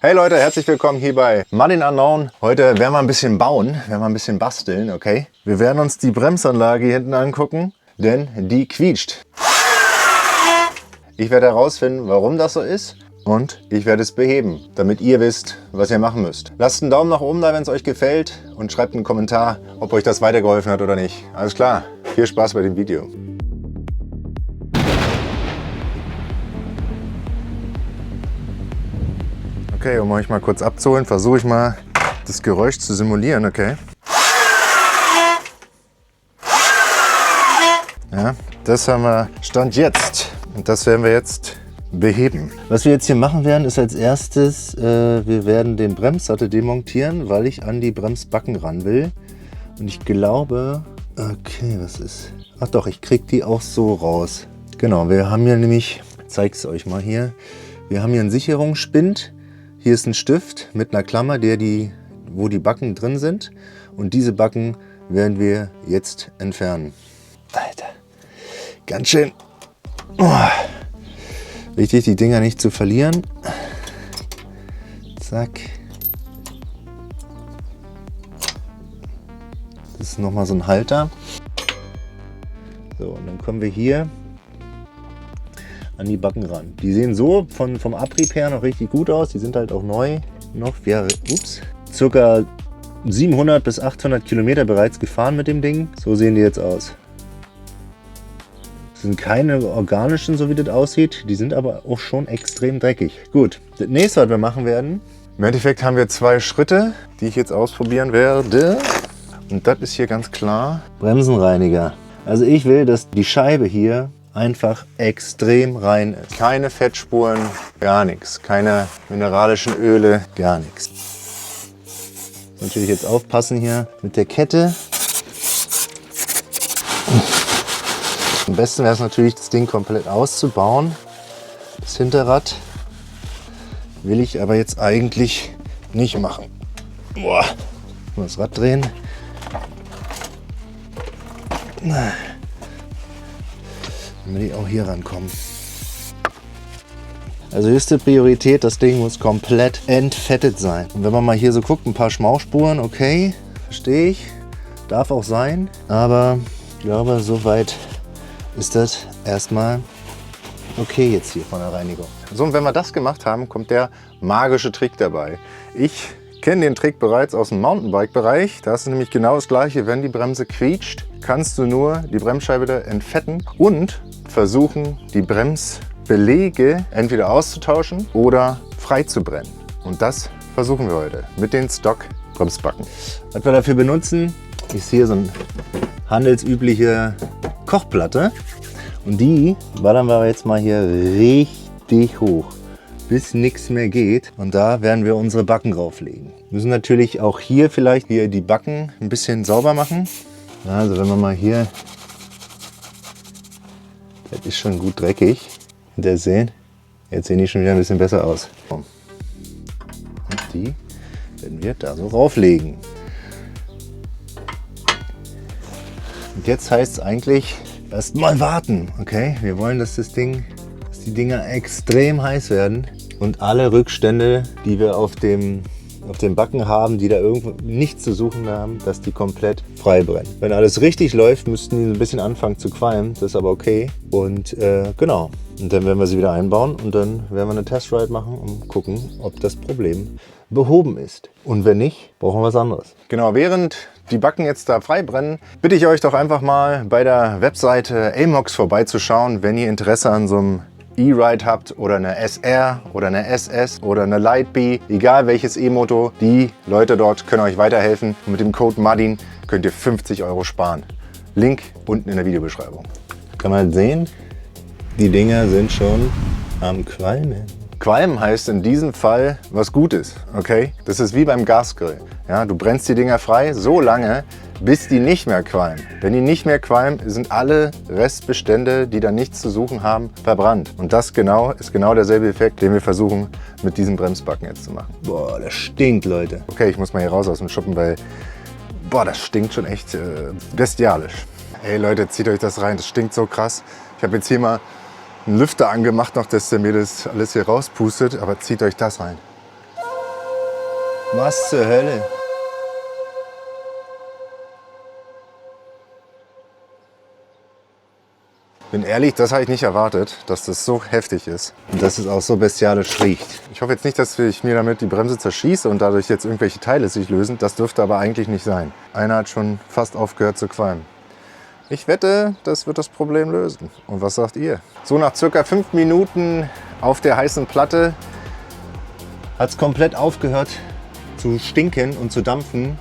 Hey Leute, herzlich willkommen hier bei Mud in Unknown. Heute werden wir ein bisschen bauen, werden wir ein bisschen basteln, okay? Wir werden uns die Bremsanlage hier hinten angucken, denn die quietscht. Ich werde herausfinden, warum das so ist und ich werde es beheben, damit ihr wisst, was ihr machen müsst. Lasst einen Daumen nach oben da, wenn es euch gefällt und schreibt einen Kommentar, ob euch das weitergeholfen hat oder nicht. Alles klar, viel Spaß bei dem Video. Okay, um euch mal kurz abzuholen, versuche ich mal das Geräusch zu simulieren, okay? Ja, das haben wir Stand jetzt und das werden wir jetzt beheben. Was wir jetzt hier machen werden, ist als erstes, wir werden den Bremssattel demontieren, weil ich an die Bremsbacken ran will. Und ich glaube, okay, was ist? Ach doch, ich kriege die auch so raus. Genau, wir haben hier nämlich, ich zeige es euch mal hier, wir haben hier einen Sicherungsspind. Hier ist ein Stift mit einer Klammer, wo die Backen drin sind. Und diese Backen werden wir jetzt entfernen. Alter, ganz schön wichtig, die Dinger nicht zu verlieren. Zack. Das ist nochmal so ein Halter. So, und dann kommen wir hier an die Backen ran. Die sehen so vom Abrieb her noch richtig gut aus. Die sind halt auch neu. Circa 700 bis 800 Kilometer bereits gefahren mit dem Ding. So sehen die jetzt aus. Das sind keine organischen, so wie das aussieht. Die sind aber auch schon extrem dreckig. Gut, das nächste, was wir machen werden. Im Endeffekt haben wir zwei Schritte, die ich jetzt ausprobieren werde. Und das ist hier ganz klar. Bremsenreiniger. Also ich will, dass die Scheibe hier einfach extrem rein ist. Keine Fettspuren, gar nichts. Keine mineralischen Öle, gar nichts. Natürlich jetzt aufpassen hier mit der Kette. Am besten wäre es natürlich, das Ding komplett auszubauen. Das Hinterrad will ich aber jetzt eigentlich nicht machen. Boah. Mal das Rad drehen. Damit die auch hier rankommen. Also höchste Priorität, das Ding muss komplett entfettet sein. Und wenn man mal hier so guckt, ein paar Schmauchspuren, okay, verstehe ich, darf auch sein. Aber ich glaube, soweit ist das erstmal okay jetzt hier von der Reinigung. So, und wenn wir das gemacht haben, kommt der magische Trick dabei. Ich kenne den Trick bereits aus dem Mountainbike-Bereich. Da ist nämlich genau das Gleiche. Wenn die Bremse quietscht, kannst du nur die Bremsscheibe da entfetten und versuchen, die Bremsbeläge entweder auszutauschen oder frei zu brennen. Und das versuchen wir heute mit den Stock-Bremsbacken. Was wir dafür benutzen, ist hier so eine handelsübliche Kochplatte. Und die ballern wir jetzt mal hier richtig hoch, bis nichts mehr geht. Und da werden wir unsere Backen drauflegen. Wir müssen natürlich auch hier vielleicht die Backen ein bisschen sauber machen. Also wenn man mal hier, das ist schon gut dreckig. Und ihr seht, jetzt sehen die schon wieder ein bisschen besser aus. Und die werden wir da so rauflegen. Und jetzt heißt es eigentlich erstmal warten, okay? Wir wollen, dass die Dinger extrem heiß werden und alle Rückstände, die wir auf dem Backen haben, die da irgendwo nichts zu suchen haben, dass die komplett frei brennen. Wenn alles richtig läuft, müssten die ein bisschen anfangen zu qualmen. Das ist aber okay. Und genau. Und dann werden wir sie wieder einbauen und dann werden wir eine Testride machen und gucken, ob das Problem behoben ist. Und wenn nicht, brauchen wir was anderes. Genau, während die Backen jetzt da frei brennen, bitte ich euch doch einfach mal bei der Webseite Amox vorbeizuschauen, wenn ihr Interesse an so einem E-Ride habt oder eine SR oder eine SS oder eine Lightbee, egal welches E-Moto, die Leute dort können euch weiterhelfen. Und mit dem Code MUDIN könnt ihr 50 € sparen. Link unten in der Videobeschreibung. Kann man sehen, die Dinger sind schon am Qualmen. Qualmen heißt in diesem Fall was Gutes, okay? Das ist wie beim Gasgrill. Ja, du brennst die Dinger frei so lange, bis die nicht mehr qualmen. Wenn die nicht mehr qualmen, sind alle Restbestände, die da nichts zu suchen haben, verbrannt. Und das ist genau derselbe Effekt, den wir versuchen mit diesem Bremsbacken jetzt zu machen. Boah, das stinkt, Leute. Okay, ich muss mal hier raus aus dem Schuppen, weil boah, das stinkt schon echt bestialisch. Ey Leute, zieht euch das rein, das stinkt so krass. Ich habe jetzt hier mal einen Lüfter angemacht, noch, dass der mir das alles hier rauspustet, aber zieht euch das rein. Was zur Hölle? Bin ehrlich, das habe ich nicht erwartet, dass das so heftig ist. Und dass es auch so bestialisch riecht. Ich hoffe jetzt nicht, dass ich mir damit die Bremse zerschieße und dadurch jetzt irgendwelche Teile sich lösen. Das dürfte aber eigentlich nicht sein. Einer hat schon fast aufgehört zu qualmen. Ich wette, das wird das Problem lösen. Und was sagt ihr? So nach circa 5 Minuten auf der heißen Platte hat es komplett aufgehört zu stinken und zu dampfen.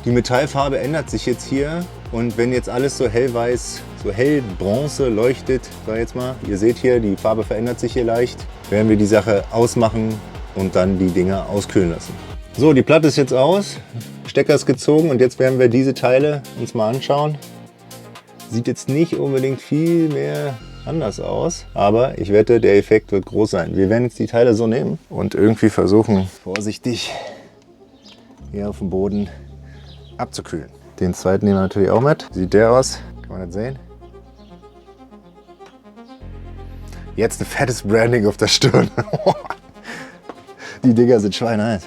Die Metallfarbe ändert sich jetzt hier. Und wenn jetzt alles so hellweiß, so hell Bronze leuchtet, sag jetzt mal, ihr seht hier, die Farbe verändert sich hier leicht, werden wir die Sache ausmachen und dann die Dinger auskühlen lassen. So, die Platte ist jetzt aus, Stecker ist gezogen und jetzt werden wir diese Teile uns mal anschauen. Sieht jetzt nicht unbedingt viel mehr anders aus, aber ich wette, der Effekt wird groß sein. Wir werden jetzt die Teile so nehmen und irgendwie versuchen, vorsichtig hier auf dem Boden abzukühlen. Den zweiten nehmen wir natürlich auch mit. Wie sieht der aus? Kann man das sehen? Jetzt ein fettes Branding auf der Stirn. Die Dinger sind schweineheiß.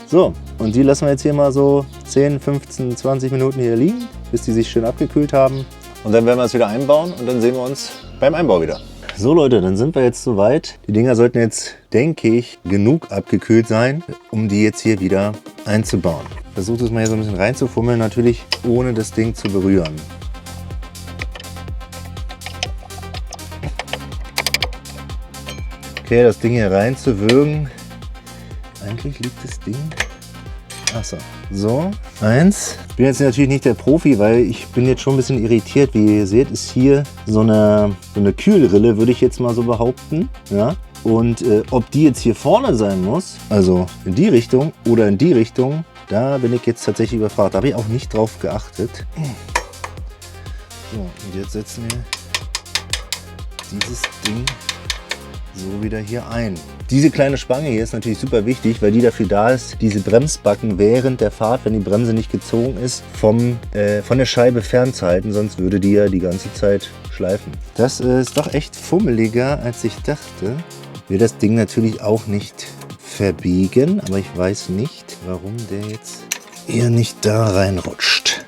So, und die lassen wir jetzt hier mal so 10, 15, 20 Minuten hier liegen, bis die sich schön abgekühlt haben. Und dann werden wir es wieder einbauen und dann sehen wir uns beim Einbau wieder. So Leute, dann sind wir jetzt soweit. Die Dinger sollten jetzt, denke ich, genug abgekühlt sein, um die jetzt hier wieder einzubauen. Versucht es mal hier so ein bisschen reinzufummeln, natürlich ohne das Ding zu berühren. Okay, das Ding hier reinzuwürgen. Eigentlich liegt das Ding... Achso. So, eins. Ich bin jetzt natürlich nicht der Profi, weil ich bin jetzt schon ein bisschen irritiert. Wie ihr seht, ist hier so eine Kühlrille, würde ich jetzt mal so behaupten. Ja? Und ob die jetzt hier vorne sein muss, also in die Richtung oder in die Richtung, da bin ich jetzt tatsächlich überfragt. Da habe ich auch nicht drauf geachtet. So, und jetzt setzen wir dieses Ding so wieder hier ein. Diese kleine Spange hier ist natürlich super wichtig, weil die dafür da ist, diese Bremsbacken während der Fahrt, wenn die Bremse nicht gezogen ist, von der Scheibe fernzuhalten, sonst würde die ja die ganze Zeit schleifen. Das ist doch echt fummeliger, als ich dachte. Ich will das Ding natürlich auch nicht verbiegen, aber ich weiß nicht, warum der jetzt eher nicht da reinrutscht.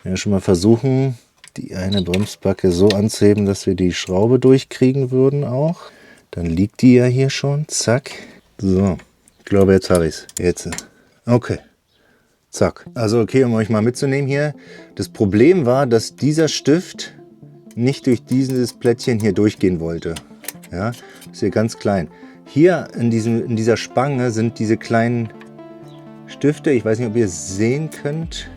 Ich werde schon mal versuchen, die eine Bremsbacke so anzuheben, dass wir die Schraube durchkriegen würden auch. Dann liegt die ja hier schon. Zack. So. Ich glaube, jetzt habe ich es. Jetzt. Okay. Zack. Also okay, um euch mal mitzunehmen hier. Das Problem war, dass dieser Stift nicht durch dieses Plättchen hier durchgehen wollte. Ja, das ist hier ganz klein. Hier in dieser Spange sind diese kleinen Stifte. Ich weiß nicht, ob ihr es sehen könnt.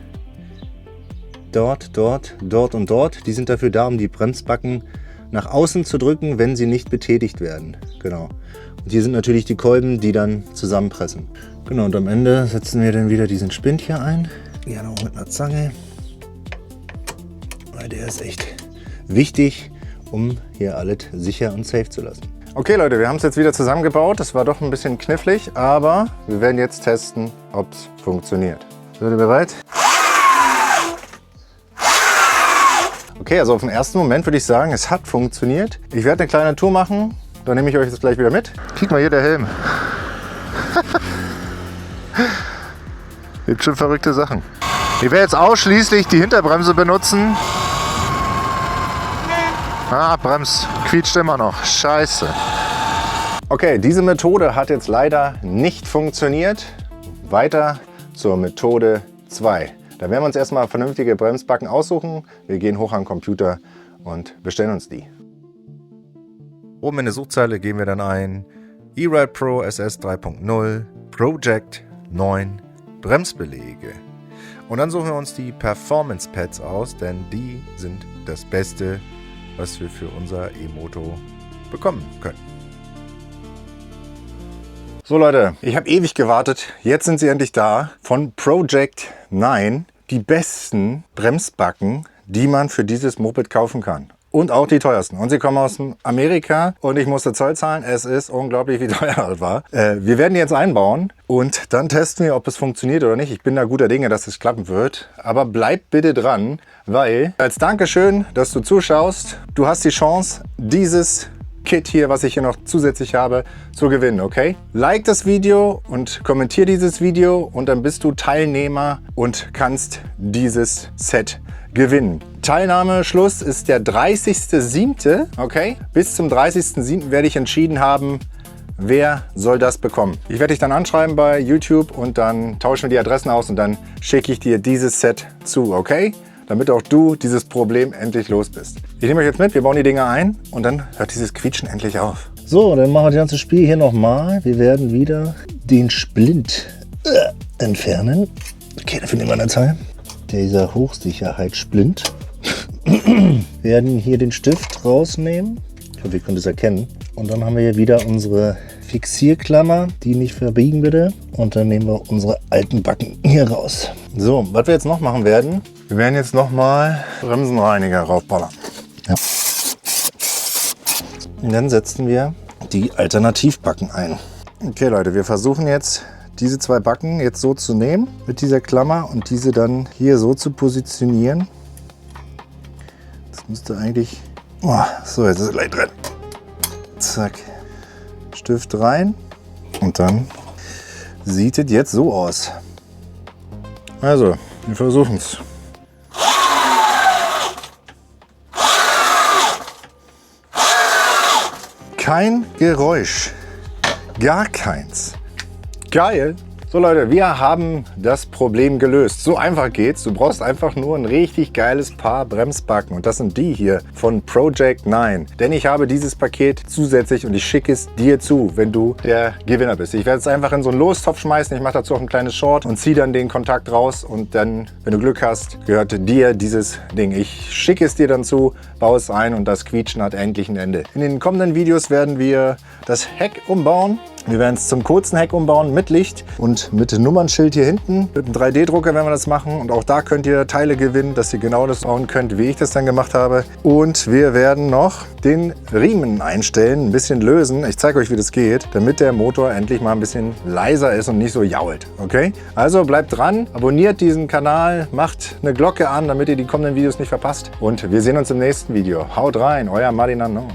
Dort, dort, dort und dort. Die sind dafür da, um die Bremsbacken nach außen zu drücken, wenn sie nicht betätigt werden. Genau. Und hier sind natürlich die Kolben, die dann zusammenpressen. Genau, und am Ende setzen wir dann wieder diesen Spind hier ein. Gerne auch mit einer Zange. Weil der ist echt wichtig, um hier alles sicher und safe zu lassen. Okay Leute, wir haben es jetzt wieder zusammengebaut. Das war doch ein bisschen knifflig, aber wir werden jetzt testen, ob es funktioniert. Seid ihr bereit? Okay, also auf den ersten Moment würde ich sagen, es hat funktioniert. Ich werde eine kleine Tour machen, dann nehme ich euch jetzt gleich wieder mit. Guck mal hier, der Helm. Gibt schon verrückte Sachen. Ich werde jetzt ausschließlich die Hinterbremse benutzen. Ah, Brems quietscht immer noch. Scheiße. Okay, diese Methode hat jetzt leider nicht funktioniert. Weiter zur Methode 2. Da werden wir uns erstmal vernünftige Bremsbacken aussuchen. Wir gehen hoch an den Computer und bestellen uns die. Oben in der Suchzeile geben wir dann ein E-Ride Pro SS 3.0 Project 9 Bremsbeläge. Und dann suchen wir uns die Performance Pads aus, denn die sind das Beste, was wir für unser E-Moto bekommen können. So Leute, ich habe ewig gewartet. Jetzt sind sie endlich da. Von Project 9. Die besten Bremsbacken, die man für dieses Moped kaufen kann. Und auch die teuersten. Und sie kommen aus Amerika und ich musste Zoll zahlen. Es ist unglaublich, wie teuer das war. Wir werden die jetzt einbauen und dann testen wir, ob es funktioniert oder nicht. Ich bin da guter Dinge, dass es klappen wird. Aber bleib bitte dran, weil als Dankeschön, dass du zuschaust, du hast die Chance, dieses Kit hier, was ich hier noch zusätzlich habe, zu gewinnen, okay? Like das Video und kommentier dieses Video und dann bist du Teilnehmer und kannst dieses Set gewinnen. Teilnahmeschluss ist der 30.07., okay? Bis zum 30.07. werde ich entschieden haben, wer soll das bekommen. Ich werde dich dann anschreiben bei YouTube und dann tauschen wir die Adressen aus und dann schicke ich dir dieses Set zu, okay? Damit auch du dieses Problem endlich los bist. Ich nehme euch jetzt mit, wir bauen die Dinger ein und dann hört dieses Quietschen endlich auf. So, dann machen wir das ganze Spiel hier nochmal. Wir werden wieder den Splint entfernen. Okay, dafür nehmen wir eine Teil. Dieser Hochsicherheitssplint. Wir werden hier den Stift rausnehmen. Ich hoffe, ihr könnt es erkennen. Und dann haben wir hier wieder unsere Fixierklammer, die nicht verbiegen bitte. Und dann nehmen wir unsere alten Backen hier raus. So, was wir jetzt noch machen werden, wir werden jetzt nochmal Bremsenreiniger raufballern. Ja. Und dann setzen wir die Alternativbacken ein. Okay Leute, wir versuchen jetzt diese zwei Backen jetzt so zu nehmen mit dieser Klammer und diese dann hier so zu positionieren. Das müsste eigentlich... Oh, so, jetzt ist es gleich drin. Zack. Stift rein und dann sieht es jetzt so aus. Also, wir versuchen es. Kein Geräusch. Gar keins. Geil. So Leute, wir haben das Problem gelöst. So einfach geht's. Du brauchst einfach nur ein richtig geiles Paar Bremsbacken. Und das sind die hier von Project 9. Denn ich habe dieses Paket zusätzlich und ich schicke es dir zu, wenn du der Gewinner bist. Ich werde es einfach in so einen Lostopf schmeißen. Ich mache dazu auch ein kleines Short und ziehe dann den Kontakt raus. Und dann, wenn du Glück hast, gehört dir dieses Ding. Ich schicke es dir dann zu, baue es ein und das Quietschen hat endlich ein Ende. In den kommenden Videos werden wir das Heck umbauen. Wir werden es zum kurzen Heck umbauen mit Licht und mit Nummernschild hier hinten. Mit einem 3D-Drucker werden wir das machen und auch da könnt ihr Teile gewinnen, dass ihr genau das bauen könnt, wie ich das dann gemacht habe. Und wir werden noch den Riemen einstellen, ein bisschen lösen. Ich zeige euch, wie das geht, damit der Motor endlich mal ein bisschen leiser ist und nicht so jault. Okay? Also bleibt dran, abonniert diesen Kanal, macht eine Glocke an, damit ihr die kommenden Videos nicht verpasst. Und wir sehen uns im nächsten Video. Haut rein, euer Martin Unknown.